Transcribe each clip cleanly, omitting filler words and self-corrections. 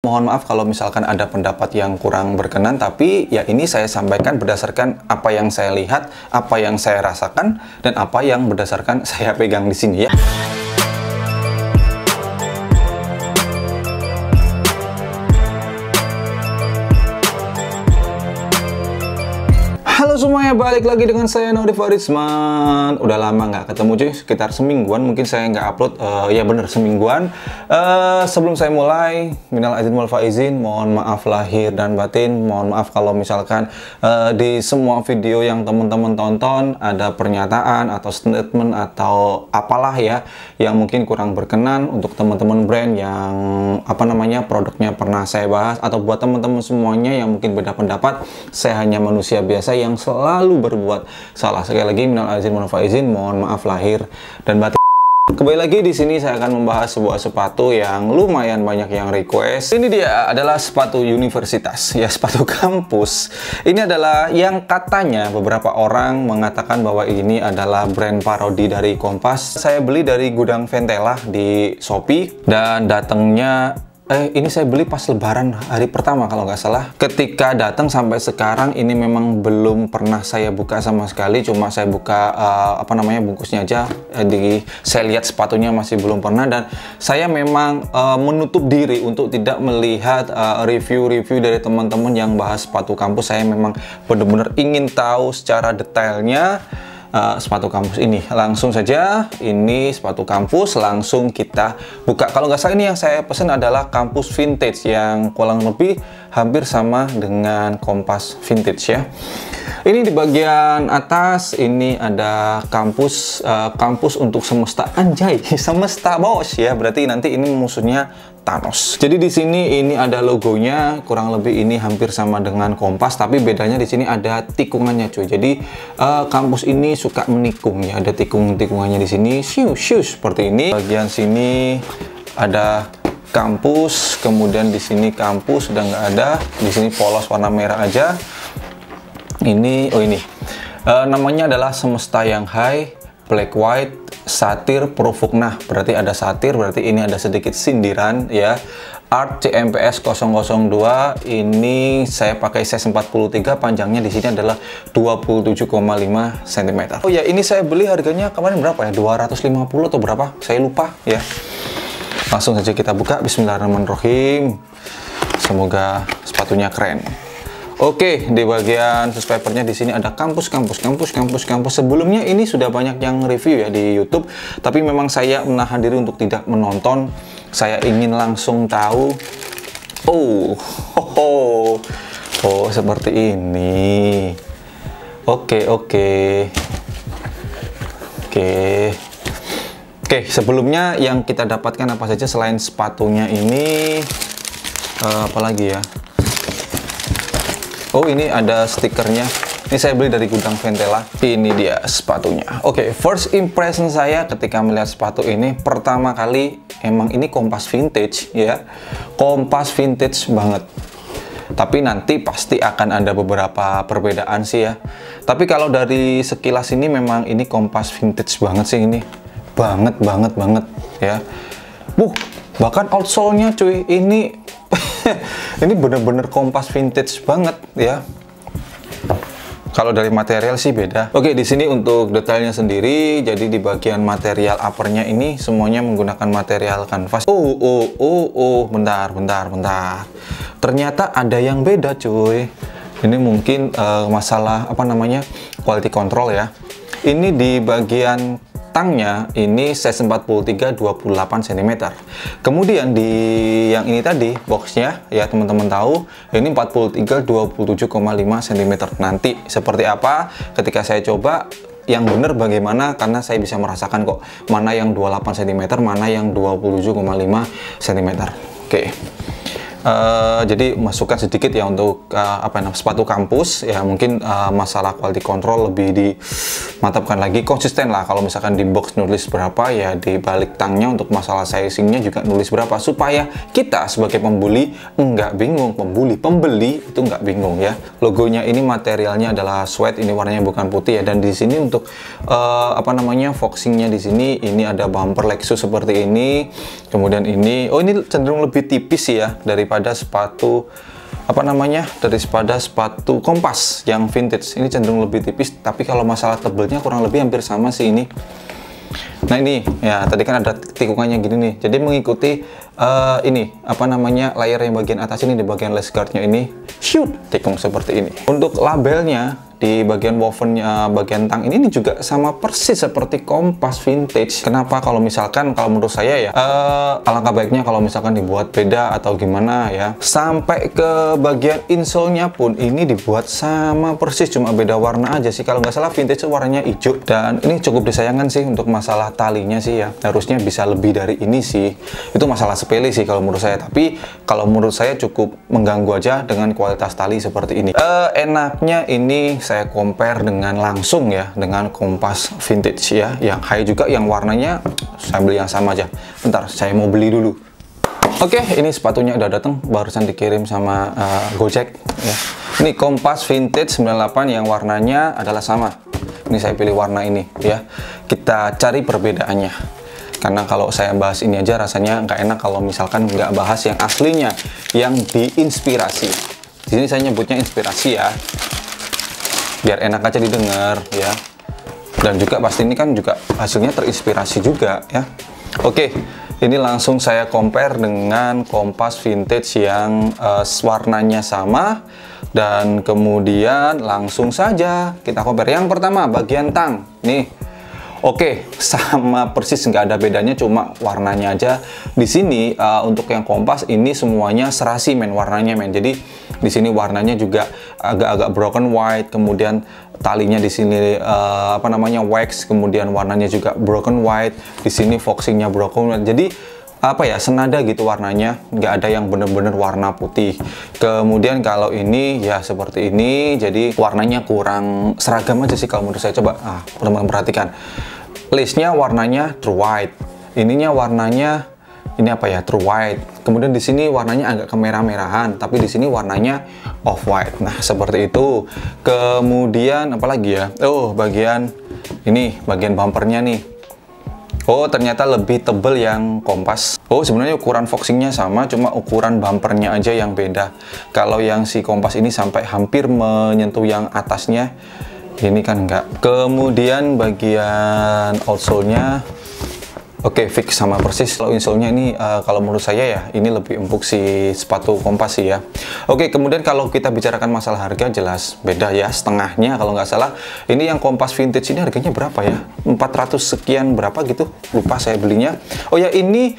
Mohon maaf kalau misalkan ada pendapat yang kurang berkenan, tapi ya ini saya sampaikan berdasarkan apa yang saya lihat, apa yang saya rasakan, dan apa yang berdasarkan saya pegang di sini ya. Halo semuanya, balik lagi dengan saya Nodi Farisman. Udah lama nggak ketemu cuy, sekitar semingguan mungkin saya nggak upload. Ya bener semingguan. Sebelum saya mulai, minal aizin wal faizin, mohon maaf lahir dan batin. Mohon maaf kalau misalkan di semua video yang teman-teman tonton ada pernyataan atau statement atau apalah ya yang mungkin kurang berkenan untuk teman-teman brand yang produknya pernah saya bahas, atau buat teman-teman semuanya yang mungkin beda pendapat. Saya hanya manusia biasa yang selalu berbuat salah. Sekali lagi minal aizin wal faizin, mohon maaf lahir dan batin. Kembali lagi di sini saya akan membahas sebuah sepatu yang lumayan banyak yang request. Ini dia adalah sepatu universitas, ya sepatu kampus. Ini adalah yang katanya beberapa orang mengatakan bahwa ini adalah brand parodi dari Kompas. Saya beli dari gudang Ventela di Shopee dan datangnya ini saya beli pas lebaran hari pertama kalau nggak salah. Ketika datang sampai sekarang ini memang belum pernah saya buka sama sekali. Cuma saya buka bungkusnya aja. Saya lihat sepatunya masih belum pernah, dan saya memang menutup diri untuk tidak melihat review-review dari teman-teman yang bahas sepatu kampus. Saya memang benar-benar ingin tahu secara detailnya sepatu kampus ini. Langsung saja, ini sepatu kampus, langsung kita buka. Kalau nggak salah ini yang saya pesan adalah kampus vintage yang kurang lebih hampir sama dengan Kompas vintage ya. Ini di bagian atas ini ada kampus, kampus untuk semesta, anjay, semesta bos ya. Berarti nanti ini musuhnya Thanos. Jadi di sini ini ada logonya, kurang lebih ini hampir sama dengan Kompas, tapi bedanya di sini ada tikungannya cuy. Jadi kampus ini suka menikung ya, ada tikung-tikungannya di sini, shiu seperti ini. Bagian sini ada kampus, kemudian di sini kampus sudah nggak ada, di sini polos warna merah aja. Ini namanya adalah Semesta yang High Black White Satir Provok. Nah, berarti ada satir, berarti ini ada sedikit sindiran ya. Art CMPS 002, ini saya pakai size 43, panjangnya di sini adalah 27,5 cm. Oh ya, ini saya beli harganya kemarin berapa ya? 250 atau berapa? Saya lupa ya. Langsung saja kita buka. Bismillahirrahmanirrahim. Semoga sepatunya keren. Oke, di bagian papernya di sini ada kampus. Sebelumnya ini sudah banyak yang review ya di YouTube, tapi memang saya menahan diri untuk tidak menonton. Saya ingin langsung tahu. Oh, seperti ini. Oke. Sebelumnya yang kita dapatkan apa saja selain sepatunya ini? Apalagi ya? Oh, ini ada stikernya. Ini saya beli dari gudang Ventela. Ini dia sepatunya. Oke, first impression saya ketika melihat sepatu ini, pertama kali emang ini Kompas vintage ya. Kompas vintage banget. Tapi nanti pasti akan ada beberapa perbedaan sih ya. Tapi kalau dari sekilas ini memang ini Kompas vintage banget sih ini. Banget ya. Bahkan outsole-nya cuy, ini ini bener-bener Kompas vintage banget ya. Kalau dari material sih beda. Oke, di sini untuk detailnya sendiri, jadi di bagian material uppernya ini semuanya menggunakan material kanvas. Bentar. Ternyata ada yang beda cuy. Ini mungkin masalah quality control ya. Ini di bagian tangnya ini size 43 28 cm. Kemudian di yang ini tadi boxnya ya teman-teman tahu ini 43 27,5 cm. Nanti seperti apa ketika saya coba yang benar bagaimana, karena saya bisa merasakan kok mana yang 28 cm, mana yang 27,5 cm. Oke. Jadi masukkan sedikit ya untuk sepatu kampus ya, mungkin masalah quality control lebih mantapkan lagi, konsisten lah. Kalau misalkan di box nulis berapa, ya di balik tangnya untuk masalah sizingnya juga nulis berapa, supaya kita sebagai pembeli nggak bingung, pembeli itu nggak bingung ya. Logonya ini materialnya adalah suede, ini warnanya bukan putih ya. Dan di sini untuk apa namanya, foxingnya di sini, ini ada bumper Lexus seperti ini. Kemudian ini, oh ini cenderung lebih tipis ya daripada sepatu apa namanya, daripada sepatu Kompas yang vintage. Ini cenderung lebih tipis, tapi kalau masalah tebelnya kurang lebih hampir sama sih ini. Nah ini ya, tadi kan ada tikungannya gini nih, jadi mengikuti ini apa namanya, layar yang bagian atas ini, di bagian lace guardnya ini shoot tikung seperti ini. Untuk labelnya di bagian wovennya, bagian tang ini juga sama persis seperti Kompas vintage. Kenapa? Kalau misalkan, kalau menurut saya ya, alangkah baiknya kalau misalkan dibuat beda atau gimana ya. Sampai ke bagian insole-nya pun ini dibuat sama persis, cuma beda warna aja sih. Kalau nggak salah vintage warnanya hijau, dan ini cukup disayangkan sih untuk masalah talinya sih ya. Harusnya bisa lebih dari ini sih. Itu masalah sepele sih kalau menurut saya. Tapi kalau menurut saya cukup mengganggu aja dengan kualitas tali seperti ini. Enaknya ini saya compare dengan langsung ya, dengan Kompas vintage ya, yang high juga, yang warnanya saya beli yang sama aja. Bentar, saya mau beli dulu. Oke, ini sepatunya udah datang, barusan dikirim sama Gojek ya. Ini Kompas vintage 98 yang warnanya adalah sama. Ini saya pilih warna ini ya. Kita cari perbedaannya, karena kalau saya bahas ini aja rasanya nggak enak kalau misalkan nggak bahas yang aslinya, yang diinspirasi. Di sini saya nyebutnya inspirasi ya, biar enak aja didengar ya. Dan juga pasti ini kan juga hasilnya terinspirasi juga ya. Oke, ini langsung saya compare dengan Kompas vintage yang warnanya sama, dan kemudian langsung saja kita compare. Yang pertama bagian tang nih. Oke, sama persis, nggak ada bedanya, cuma warnanya aja. Di sini untuk yang Kompas ini semuanya serasi men, warnanya men. Jadi di sini warnanya juga agak-agak broken white, kemudian talinya di sini apa namanya, wax, kemudian warnanya juga broken white. Di sini foxingnya broken white. Jadi apa ya, senada gitu warnanya, nggak ada yang bener-bener warna putih. Kemudian kalau ini ya seperti ini, jadi warnanya kurang seragam aja sih kalau menurut saya. Coba teman-teman perhatikan, listnya warnanya true white, ininya warnanya ini apa ya, true white. Kemudian di sini warnanya agak kemerah-merahan, tapi di sini warnanya off white. Nah seperti itu. Kemudian apalagi ya, oh bagian ini, bagian bumpernya nih. Oh ternyata lebih tebel yang Kompas. Oh sebenarnya ukuran foxingnya sama, cuma ukuran bumpernya aja yang beda. Kalau yang si Kompas ini sampai hampir menyentuh yang atasnya, ini kan enggak. Kemudian bagian outsole-nya oke, fix sama persis. Kalau insole-nya ini kalau menurut saya ya, ini lebih empuk si sepatu Kompas sih ya. Oke, kemudian kalau kita bicarakan masalah harga, jelas beda ya, setengahnya kalau nggak salah. Ini yang Kompas vintage ini harganya berapa ya? 400 sekian berapa gitu, lupa saya belinya. Oh ya, ini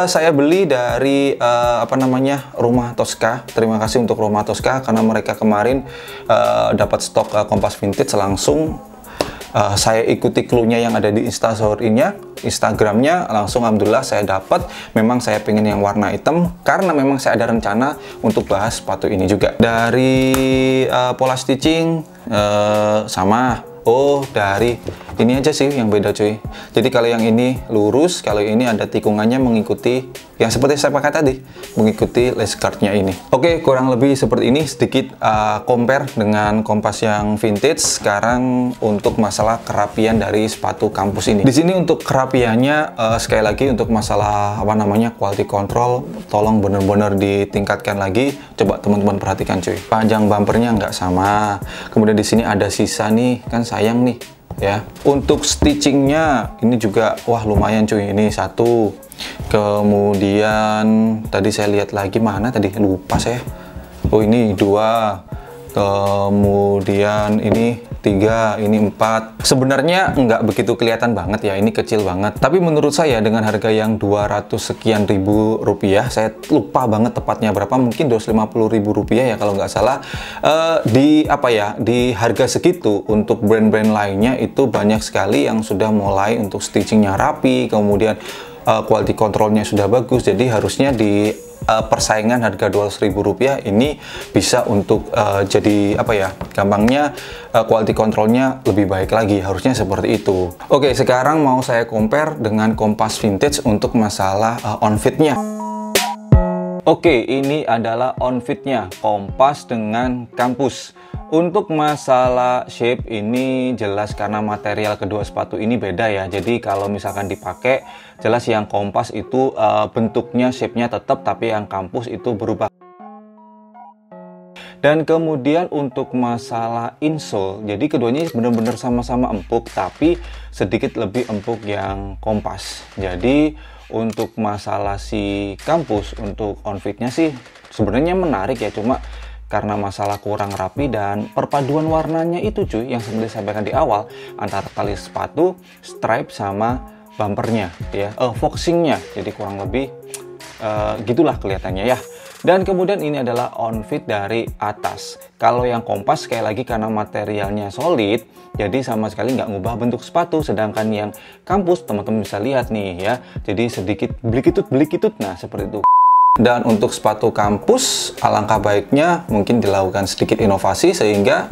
saya beli dari apa namanya, Rumah Tosca. Terima kasih untuk Rumah Tosca, karena mereka kemarin dapat stok Kompas vintage langsung. Saya ikuti clue-nya yang ada di Instagramnya, langsung alhamdulillah saya dapat. Memang saya pengen yang warna hitam, karena memang saya ada rencana untuk bahas sepatu ini juga. Dari pola stitching sama. Oh dari ini aja sih yang beda cuy. Jadi kalau yang ini lurus, kalau ini ada tikungannya mengikuti yang seperti saya pakai tadi, mengikuti lace guard-nya ini. Oke, kurang lebih seperti ini, sedikit compare dengan Kompas yang vintage. Sekarang untuk masalah kerapian dari sepatu kampus ini. Di sini untuk kerapiannya sekali lagi untuk masalah apa namanya, quality control, tolong bener-bener ditingkatkan lagi. Coba teman-teman perhatikan cuy. Panjang bumpernya nggak sama. Kemudian di sini ada sisa nih, kan sayang nih ya. Untuk stitchingnya ini juga wah lumayan cuy. Ini satu. Kemudian tadi saya lihat lagi, mana tadi lupa saya. Oh ini dua. Kemudian ini 3, ini 4. Sebenarnya nggak begitu kelihatan banget ya, ini kecil banget. Tapi menurut saya dengan harga yang 200 sekian ribu rupiah, saya lupa banget tepatnya berapa, mungkin 250 ribu rupiah ya kalau nggak salah. Di apa ya, di harga segitu untuk brand-brand lainnya itu banyak sekali yang sudah mulai untuk stitchingnya rapi, kemudian quality controlnya sudah bagus. Jadi harusnya di persaingan harga Rp200.000 ini bisa untuk jadi apa ya, gampangnya quality controlnya lebih baik lagi, harusnya seperti itu. Oke, sekarang mau saya compare dengan Kompas Vintage untuk masalah on fitnya. Oke, ini adalah on fitnya Kompas dengan Campus. Untuk masalah shape ini jelas karena material kedua sepatu ini beda ya. Jadi kalau misalkan dipakai, jelas yang Kompas itu bentuknya, shape-nya tetap, tapi yang Campus itu berubah. Dan kemudian untuk masalah insole, jadi keduanya benar-benar sama-sama empuk, tapi sedikit lebih empuk yang Kompas. Jadi untuk masalah si Campus, untuk on fitnya sih sebenarnya menarik ya, cuma karena masalah kurang rapi dan perpaduan warnanya itu cuy, yang seperti disampaikan di awal, antara tali sepatu, stripe, sama bumpernya ya, foxingnya, jadi kurang lebih gitulah kelihatannya ya. Dan kemudian ini adalah on fit dari atas. Kalau yang Kompas sekali lagi karena materialnya solid, jadi sama sekali nggak ngubah bentuk sepatu. Sedangkan yang Campus teman-teman bisa lihat nih ya, jadi sedikit belikitut, nah seperti itu. Dan untuk sepatu Campus, alangkah baiknya mungkin dilakukan sedikit inovasi sehingga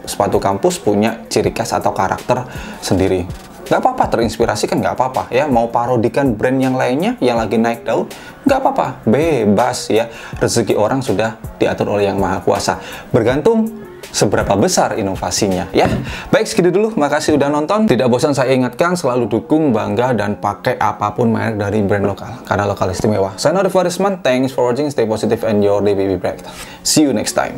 sepatu Campus punya ciri khas atau karakter sendiri. Nggak apa-apa terinspirasi, kan nggak apa-apa ya. Mau parodikan brand yang lainnya yang lagi naik daun, nggak apa-apa, bebas ya. Rezeki orang sudah diatur oleh Yang Maha Kuasa. Bergantung seberapa besar inovasinya ya. Baik, segitu dulu. Makasih udah nonton. Tidak bosan saya ingatkan, selalu dukung, bangga, dan pakai apapun merek dari brand lokal, karena lokal istimewa. Saya Nori Farisman, thanks for watching, stay positive and your day will be bright. See you next time.